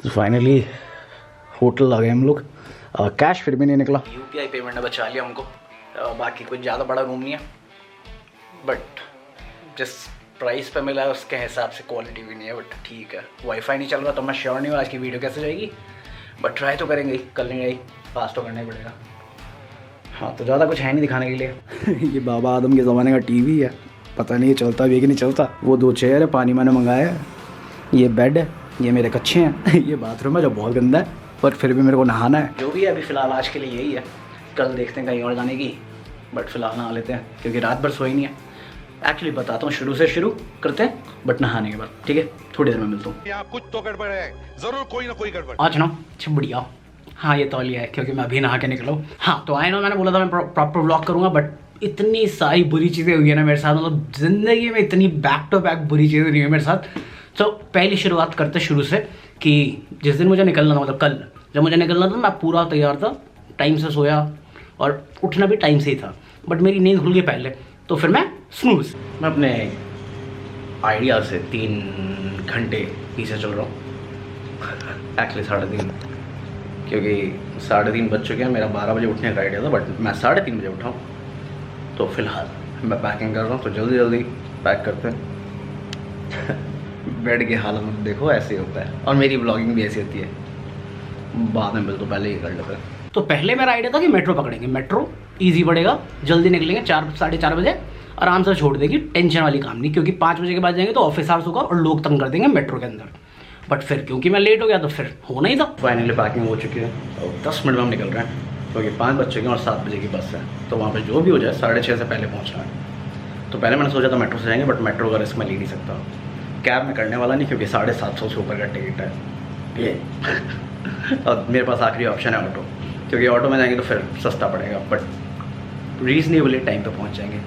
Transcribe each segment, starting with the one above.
तो finally hotel आ गए हम लोग। कैश फिर भी नहीं निकला। यूपीआई पेमेंट ने बचा लिया हमको। बाकी कुछ ज़्यादा बड़ा रूम नहीं है, बट जिस प्राइस पे मिला है उसके हिसाब से क्वालिटी भी नहीं है, बट ठीक है। वाईफाई नहीं चल रहा तो मैं श्योर नहीं हूँ आज की वीडियो कैसे जाएगी, बट ट्राई तो करेंगे ही, कर लेंगे ही, पास तो करना ही पड़ेगा। हाँ तो ज़्यादा कुछ है नहीं दिखाने के लिए। ये बाबा आदम के ज़माने का टीवी है, पता नहीं चलता भी है कि नहीं चलता। वो 2 चेयर है, पानी मैंने मंगाया है, ये बेड है, ये मेरे कच्छे हैं। ये बाथरूम है जो बहुत गंदा है, पर फिर भी मेरे को नहाना है। जो भी है अभी फ़िलहाल आज के लिए यही है, कल देखते हैं कहीं और जाने की, बट फिलहाल नहा लेते हैं क्योंकि रात भर सोई नहीं है। एक्चुअली बताता हूँ, शुरू से शुरू करते हैं, बट नहाने के बाद, ठीक है? थोड़ी देर में मिलता हूँ। यहाँ कुछ तो गड़बड़ है, जरूर कोई ना कोई गड़बड़। आज ना अच्छा बढ़िया। हाँ ये तौलिया है क्योंकि मैं अभी नहा के निकला हूँ। हाँ तो आए ना, मैंने बोला था मैं प्रॉपर व्लॉग करूँगा, बट इतनी सारी बुरी चीज़ें हुई है ना मेरे साथ, मतलब ज़िंदगी में इतनी बैक टू बैक बुरी चीज़ें हुई है मेरे साथ। तो पहली शुरुआत करते शुरू से कि जिस दिन मुझे निकलना था, मतलब कल जब मुझे निकलना था मैं पूरा तैयार था, टाइम से सोया और उठना भी टाइम से ही था, बट मेरी नींद खुल गई पहले, तो फिर मैं स्नूज़। मैं अपने आइडिया से 3 घंटे पीछे चल रहा हूँ। एक्चुअली 3:30, क्योंकि 3:30 बज चुके हैं। मेरा 12 बजे उठने का आइडिया था, बट मैं 3:30 बजे उठा हूँ। तो फिलहाल मैं पैकिंग कर रहा हूँ, तो जल्दी जल्दी पैक करते हैं। बेड की हालत में देखो ऐसे ही होता है, और मेरी ब्लॉगिंग भी ऐसी होती है। बाद में बिल्कुल पहले ही कर लेते हैं। तो पहले मेरा आइडिया था कि मेट्रो पकड़ेंगे, मेट्रो ईजी पड़ेगा, जल्दी निकलेंगे, 4 साढ़े 4 बजे आराम से छोड़ देगी, टेंशन वाली काम नहीं, क्योंकि 5 बजे के बाद जाएंगे तो ऑफिस आवर्स होगा और लोग तंग कर देंगे मेट्रो के अंदर। बट फिर क्योंकि मैं लेट हो गया तो फिर होना ही था। फाइनली पैकिंग हो चुकी है और 10 मिनट में हम निकल रहे हैं, क्योंकि 5 बज चुके हैं और 7 बजे की बस है, तो वहाँ पर जो भी हो जाए 6:30 से पहले पहुँचना है। तो पहले मैंने सोचा था मेट्रो से जाएंगे, बट मेट्रो का रिस्क मैं ले नहीं सकता, कैब में करने वाला नहीं, क्योंकि 750 से ऊपर का टिकट है ये। और मेरे पास आखिरी ऑप्शन है ऑटो, क्योंकि ऑटो में जाएंगे तो फिर सस्ता पड़ेगा, बट रीजनेबली टाइम पे पहुंच जाएंगे।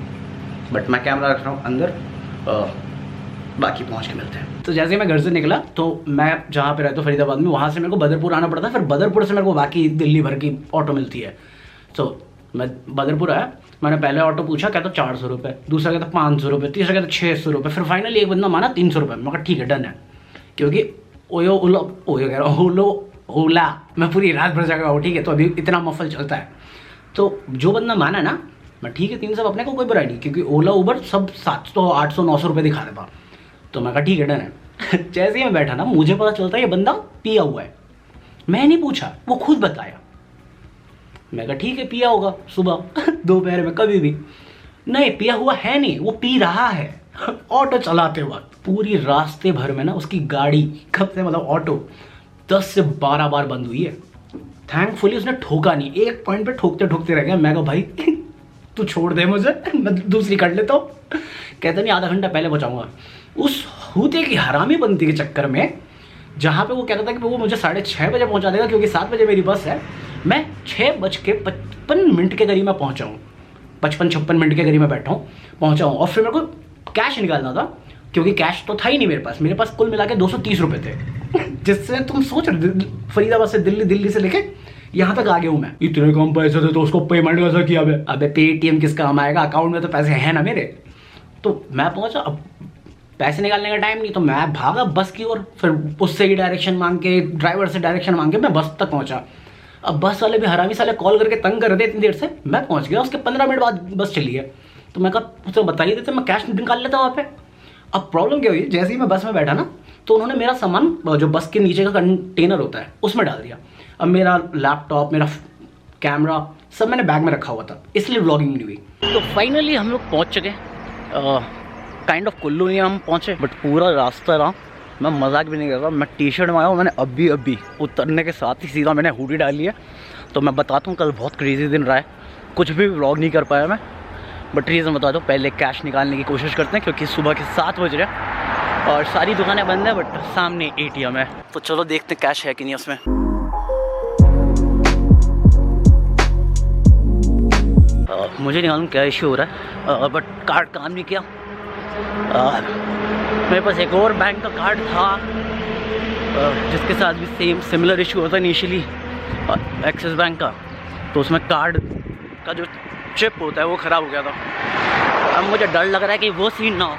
बट मैं कैमरा रख रहा हूँ अंदर, बाकी पहुंच के मिलते हैं। तो जैसे ही मैं घर से निकला तो मैं जहाँ पे रहता हूँ फरीदाबाद में, वहाँ से मेरे को बदरपुर आना पड़ता है, फिर बदरपुर से मेरे को बाकी दिल्ली भर की ऑटो मिलती है। तो मैं बदरपुर आया, मैंने पहले ऑटो पूछा, कहता 400 रुपये, दूसरा कहता 500 रुपये, तीसरा कहता 600 रुपये, फिर फाइनली एक बंदा माना 300 रुपये। मैं कहा ठीक है डन है, क्योंकि ओला मैं पूरी रात भर जागा, ठीक है, तो अभी इतना मफल चलता है। तो जो बंदा माना ना, मैं ठीक है 300 अपने को कोई बुराई नहीं, क्योंकि ओला उबर सब 700 800 900 रुपये दिखा देता। तो मैं कहा ठीक है डन है। जैसे ही मैं बैठा ना, मुझे पता चलता है ये बंदा पिया हुआ है। मैं नहीं पूछा, वो खुद बताया। मैं कहा ठीक है पिया होगा, सुबह दोपहर में कभी भी। नहीं पिया हुआ है नहीं, वो पी रहा है। ऑटो चलाते वक्त पूरी रास्ते भर में ना उसकी गाड़ी कब से, मतलब ऑटो 10 से 12 बार बंद हुई है। थैंकफुली उसने ठोका नहीं, एक पॉइंट पे ठोकते ठोकते रह गया। मैं कहा भाई तू छोड़ दे मुझे, मैं दूसरी कर लेता हूँ। कहता नहीं आधा घंटा पहले पहुँचाऊंगा। उस हूते की हरामी बनती के चक्कर में, जहाँ पे वो कहता था कि वो मुझे 6:30 बजे पहुँचा देगा, क्योंकि 7 बजे मेरी बस है, मैं 6:55 के करीब में पहुँचा हूँ, 55-56 मिनट के करीब में बैठा हूँ, पहुँचा हूँ। और फिर मेरे को कैश निकालना था, क्योंकि कैश तो था ही नहीं मेरे पास कुल मिला के 230 रुपये थे। जिससे तुम सोच रहे, फरीदाबाद से दिल्ली, दिल्ली से लेके यहाँ तक आ गया हूँ मैं। इतने कम पैसे थे तो उसको पेमेंट कैसा किया? अबे पेटीएम किस काम आएगा, अकाउंट में तो पैसे हैं ना मेरे। तो मैं पहुँचा, अब पैसे निकालने का टाइम नहीं, तो मैं भागा बस की ओर, फिर उससे ही डायरेक्शन मांग के, ड्राइवर से डायरेक्शन मांग के मैं बस तक पहुँचा। अब बस वाले भी हरामी साले कॉल करके तंग कर रहे थे इतनी देर से। मैं पहुँच गया, उसके 15 मिनट बाद बस चली है। तो मैं कहा उसे बता ही देते, मैं कैश निकाल लेता वहाँ पे। अब प्रॉब्लम क्या हुई, जैसे ही मैं बस में बैठा ना, तो उन्होंने मेरा सामान जो बस के नीचे का कंटेनर होता है उसमें डाल दिया। अब मेरा लैपटॉप, मेरा कैमरा सब मैंने बैग में रखा हुआ था, इसलिए व्लॉगिंग नहीं हुई। तो फाइनली हम लोग पहुँच चुके, काइंड ऑफ कुल्लू ही हम पहुँचे, बट पूरा रास्ता रहा, मैं मजाक भी नहीं कर रहा, मैं टी-शर्ट में आया हूँ। मैंने अभी उतरने के साथ ही सीधा मैंने हुडी डाली है। तो मैं बताता हूँ, कल बहुत क्रेजी दिन रहा है, कुछ भी व्लॉग नहीं कर पाया मैं, बट रीज़न बता दो। पहले कैश निकालने की कोशिश करते हैं, क्योंकि सुबह के 7 बज रहे हैं और सारी दुकानें बंद है, बट सामने ATM है। तो चलो देखते कैश है कि नहीं उसमें। मुझे नहीं मालूम क्या इश्यू हो रहा है, बट कार्ड काम नहीं किया। मेरे पास एक और बैंक का कार्ड था, जिसके साथ भी सिमिलर इशू होता है इनिशियली, एक्सिस बैंक का। तो उसमें कार्ड का जो चिप होता है वो ख़राब हो गया था। अब मुझे डर लग रहा है कि वो सीन ना हो,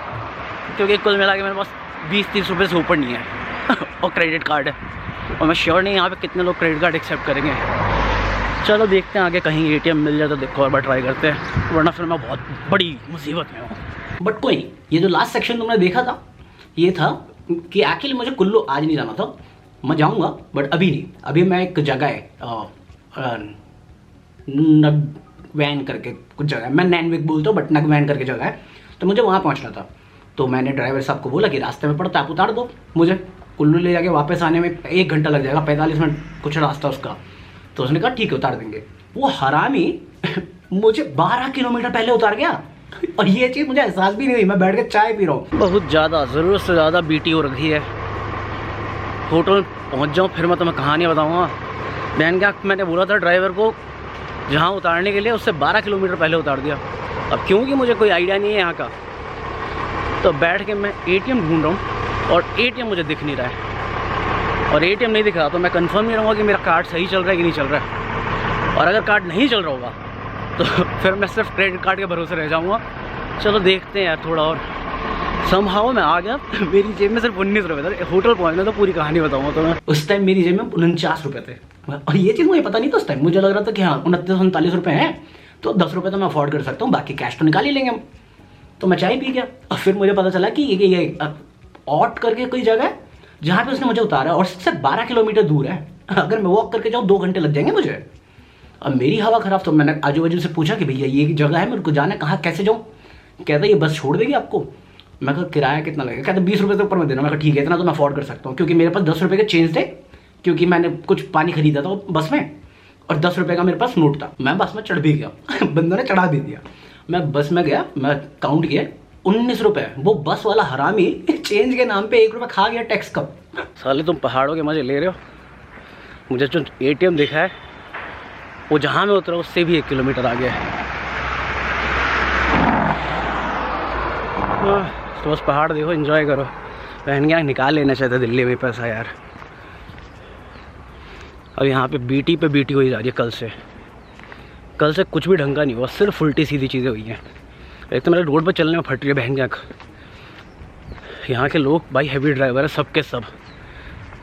क्योंकि कुल मिला के मेरे पास 20-30 रुपये से ऊपर नहीं है और क्रेडिट कार्ड है। और मैं श्योर नहीं यहाँ पे कितने लोग क्रेडिट कार्ड एक्सेप्ट करेंगे। चलो देखते हैं आगे कहीं एटीएम मिल जाए तो देखो और बार ट्राई करते हैं, वरना फिर मैं बहुत बड़ी मुसीबत में हूँ। बट कोई नहीं, ये जो लास्ट सेक्शन तुमने देखा था ये था कि एक्चुअली मुझे कुल्लू आज नहीं जाना था, मैं जाऊँगा बट अभी नहीं। अभी मैं एक जगह है नगवैन करके कुछ जगह है, मैं नैनविक बोलता हूँ बट नगवैन करके जगह है, तो मुझे वहाँ पहुँचना था। तो मैंने ड्राइवर साहब को बोला कि रास्ते में पड़ता आप उतार दो, मुझे कुल्लू ले जाके वापस आने में 1 घंटा लग जाएगा, 45 मिनट कुछ रास्ता उसका। तो उसने कहा ठीक है उतार देंगे। वो हरामी मुझे 12 किलोमीटर पहले उतार गया और ये चीज़ मुझे एहसास भी नहीं हुई, मैं बैठ के चाय पी रहा हूँ। बहुत ज़्यादा ज़रूरत से ज़्यादा बीटी हो रखी है। होटल पहुँच जाऊँ फिर मैं तुम्हें कहानी बताऊँगा। बहन क्या मैंने बोला था ड्राइवर को जहाँ उतारने के लिए उससे 12 किलोमीटर पहले उतार दिया। अब क्योंकि मुझे कोई आइडिया नहीं है यहाँ का, तो बैठ के मैं एटीएम ढूंढ रहा हूँ और एटीएम मुझे दिख नहीं रहा है। और एटीएम नहीं दिख रहा तो मैं कंफर्म नहीं रहूँगा कि मेरा कार्ड सही चल रहा है कि नहीं चल रहा है। और अगर कार्ड नहीं चल रहा होगा तो फिर मैं सिर्फ क्रेडिट कार्ड के भरोसे रह जाऊँगा। चलो देखते हैं यार थोड़ा और। समहाउ मैं आ गया, मेरी जेब में सिर्फ 19 रुपये थे। होटल पहुँचने तो पूरी कहानी बताऊँगा तो मैं। उस टाइम मेरी जेब में 49 रुपये थे और ये चीज़ मुझे पता नहीं था उस टाइम। मुझे लग रहा था कि हाँ 29-39 रुपये हैं तो 10 रुपये तो मैं अफोर्ड कर सकता हूँ, बाकी कैश तो निकाल ही लेंगे हम। तो मैं चाय पी गया और फिर मुझे पता चला कि ये ऑट करके कोई जगह है जहाँ पे उसने मुझे उतारा और सिर्फ 12 किलोमीटर दूर है। अगर मैं वॉक करके जाऊँ 2 घंटे लग जाएंगे मुझे। अब मेरी हवा ख़राब, तो मैंने आजू बाजू से पूछा कि भैया ये जगह है मेरे को जाना है, कहाँ कैसे जाऊँ? कहता ये बस छोड़ देगी आपको। मैं कहा किराया कितना लगेगा? कहता 20 रुपये से ऊपर में देना। मैं कहा ठीक है इतना तो मैं अफोर्ड कर सकता हूँ, क्योंकि मेरे पास 10 रुपये के चेंज थे, क्योंकि मैंने कुछ पानी खरीदा था बस में और 10 रुपये का मेरे पास नोट था। मैं बस में चढ़ भी गया बंदों ने चढ़ा भी दिया। मैं बस में गया, मैं काउंट किया 19 रुपये। वो बस वाला हरामी चेंज के नाम पे 1 रुपये खा गया टैक्स का। साले तुम पहाड़ों के मजे ले रहे हो। मुझे जो एटीएम दिखा है वो जहाँ मैं उतरा उससे भी 1 किलोमीटर आगे है। तो बस पहाड़ देखो, एंजॉय करो। पहन गया निकाल लेना चाहिए था दिल्ली में पैसा यार। अब यहाँ पे बीटी हुई जा रही है। कल से कुछ भी ढंग का नहीं हुआ, सिर्फ उल्टी सीधी चीज़ें हुई हैं। एक तो मेरे रोड पर चलने में फट रही है बहन क्या। यहाँ के लोग भाई हैवी ड्राइवर है सबके सब।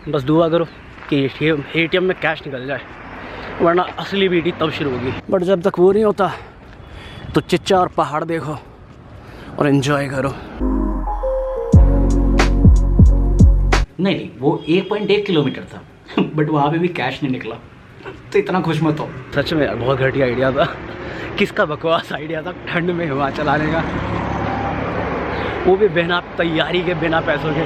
बस दुआ करो कि एटीएम में कैश निकल जाए, वरना असली बीटी तब शुरू होगी। बट जब तक वो नहीं होता तो चिच्चा और पहाड़ देखो और एंजॉय करो। नहीं वो 1.1 किलोमीटर था बट वहाँ पे भी कैश नहीं निकला, तो इतना खुश मत हो। सच में यार बहुत घटिया आइडिया था। किसका बकवास आइडिया था ठंड में हिमाचल आने का, वो भी बिना तैयारी के, बिना पैसों के।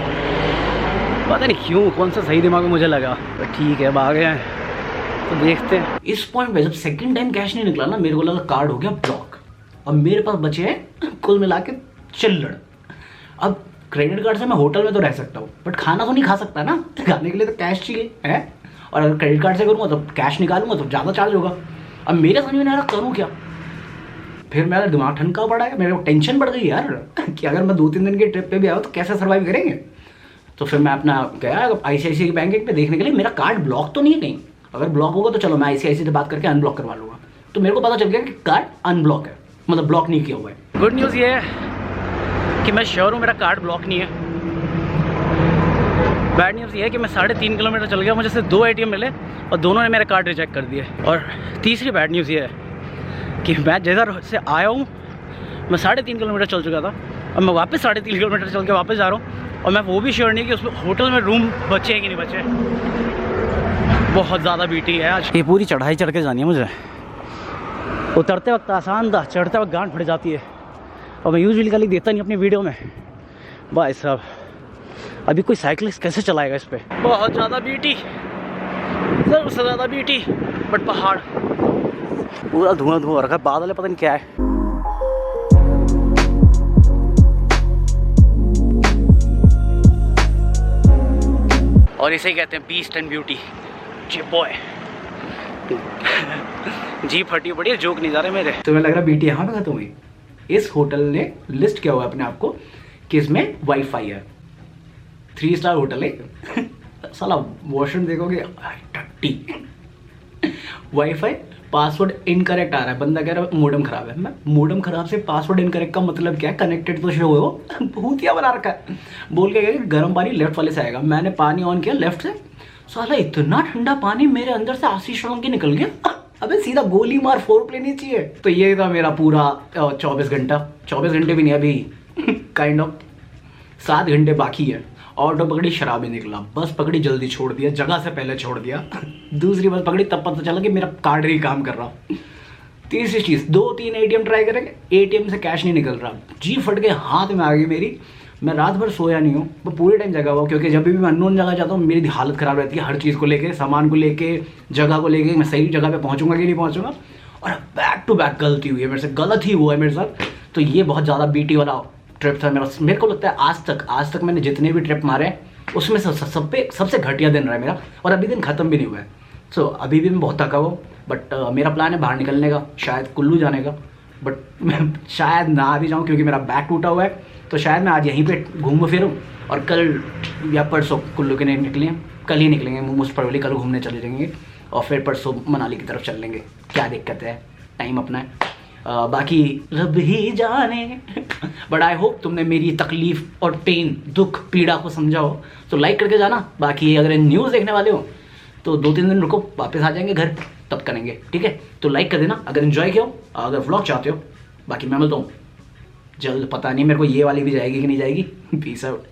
पता नहीं क्यों, कौन सा सही दिमाग में मुझे लगा। तो ठीक है अब आ गए हैं तो देखते हैं। इस पॉइंट पे जब सेकंड टाइम कैश नहीं निकला ना, मेरे को लगा कार्ड हो गया ब्लॉक। अब मेरे पास बचे हैं कुल मिला के चिल्लड़। अब क्रेडिट कार्ड से मैं होटल में तो रह सकता हूँ बट खाना तो नहीं खा सकता ना, खाने के लिए तो कैश चाहिए है। और अगर क्रेडिट कार्ड से करूँगा तो कैश निकालूंगा तो ज़्यादा चार्ज होगा। अब मेरे समझ में नहीं आ रहा करूँ क्या। फिर मेरा दिमाग ठनका पड़ा है, मेरे को टेंशन बढ़ गई यार कि अगर मैं 2-3 दिन की ट्रिप पे भी आऊँ तो कैसे सर्वाइव करेंगे। तो फिर मैं अपना गया ICICI बैंक पे देखने के लिए, मेरा कार्ड ब्लॉक तो नहीं है कहीं। अगर ब्लॉक होगा तो चलो मैं ICICI से बात करके अनब्लॉक करवा लूँगा। तो मेरे को पता चल गया कि कार्ड अनब्लॉक है, मतलब ब्लॉक नहीं किया हुआ है। गुड न्यूज़ ये है कि मैं श्योर हूँ मेरा कार्ड ब्लॉक नहीं है। बैड न्यूज़ ये है कि मैं 3.5 किलोमीटर चल गया, मुझे सिर्फ 2 ATM मिले और दोनों ने मेरा कार्ड रिजेक्ट कर दिए। और तीसरी बैड न्यूज़ ये है कि मैं जिधर से आया हूँ मैं 3.5 किलोमीटर चल चुका था, अब मैं वापस 3.5 किलोमीटर चल के वापस जा रहा हूँ और मैं वो भी श्योर नहीं कि उसमें होटल में रूम बचे हैं कि नहीं बचे। बहुत ज़्यादा बीटी है आज। ये पूरी चढ़ाई चढ़ के जानी है मुझे। उतरते वक्त आसान था, चढ़ते वक्त गांठ फट जाती है। और मैं यूजुअली देता नहीं अपनी वीडियो में। भाई साहब अभी कोई साइकिलिस्ट कैसे चलाएगा इस पर। बहुत ज़्यादा बीटी, सबसे ज़्यादा बीटी। बट पहाड़ पूरा धुआं धुआं रखा है, बादल है पता नहीं क्या है। और इसे ही कहते हैं बीस्ट एंड ब्यूटी। जी बॉय जी फटी पड़ी है, जोक नहीं जा रहे मेरे। तो मैं लग रहा बीटी यहाँ पे खत्म हुई। इस होटल ने लिस्ट किया हुआ है अपने आप को कि इसमें वाईफाई है, 3 स्टार होटल है। साला वॉशरूम देखोगे टट्टी। वाईफाई पासवर्ड इनकरेक्ट आ रहा है, बंदा कह रहा है मोडम खराब है। मैं मोडम खराब से पासवर्ड इनकरेक्ट का मतलब क्या है? कनेक्टेड तो शो हो भूतिया बना रखा है। बोल के गया कि गर्म पानी लेफ्ट वाले से आएगा। मैंने पानी ऑन किया लेफ्ट से साला इतना ठंडा पानी मेरे अंदर से आशीष सोलंकी निकल गया। अबे सीधा गोली मार, फोर लेनी चाहिए। तो ये था मेरा पूरा 24 घंटा, 24 घंटे भी नहीं अभी काइंड ऑफ 7 घंटे बाकी है। ऑटो पकड़ी, शराब ही निकला, बस पकड़ी, जल्दी छोड़ दिया, जगह से पहले छोड़ दिया। दूसरी बस पकड़ी, तब पता चला कि मेरा कार्ड ही काम कर रहा। तीसरी चीज़, 2-3 ATM ट्राई करेंगे, ATM से कैश नहीं निकल रहा, जी फट के हाथ में आ गई मेरी। मैं रात भर सोया नहीं हूँ, मैं पूरे टाइम जगा हुआ, क्योंकि जब भी मैं अननोन जगह जाता हूँ मेरी हालत ख़राब रहती है, हर चीज़ को लेके, सामान को लेके, जगह को लेके, मैं सही जगह पे पहुँचूंगा कि नहीं पहुँचूंगा। और बैक टू बैक गलती हुई है मेरे से, गलत ही हुआ है मेरे साथ। तो ये बहुत ज़्यादा बीटी वाला ट्रिप था मेरा। मेरे को लगता है आज तक मैंने जितने भी ट्रिप मारे उसमें सबसे घटिया दिन रहा है मेरा, और अभी दिन ख़त्म भी नहीं हुआ है। सो अभी भी मैं बहुत थका हुआ, बट मेरा प्लान है बाहर निकलने का, शायद कुल्लू जाने का, बट मैं शायद ना भी जाऊँ क्योंकि मेरा बैग टूटा हुआ है। तो शायद मैं आज यहीं पे घूमूँ फिरूँ, और कल या परसों कुल्लू के नहीं निकलें, कल ही निकलेंगे मोस्ट प्रोबेबली, कल घूमने चले जाएंगे, और फिर परसों मनाली की तरफ चल लेंगे। क्या दिक्कत है, टाइम अपना है, बाकी रब ही जाने। बट आई होप तुमने मेरी तकलीफ और पेन, दुख, पीड़ा को समझा हो। तो लाइक करके जाना। बाकी अगर न्यूज़ देखने वाले हो तो 2-3 दिन रुको, वापस आ जाएंगे घर, तब करेंगे, ठीक है। तो लाइक कर देना अगर एंजॉय किया हो, अगर व्लॉग चाहते हो। बाकी मैं मिलता हूँ जल्द, पता नहीं मेरे को ये वाली भी जाएगी कि नहीं जाएगी। Peace out.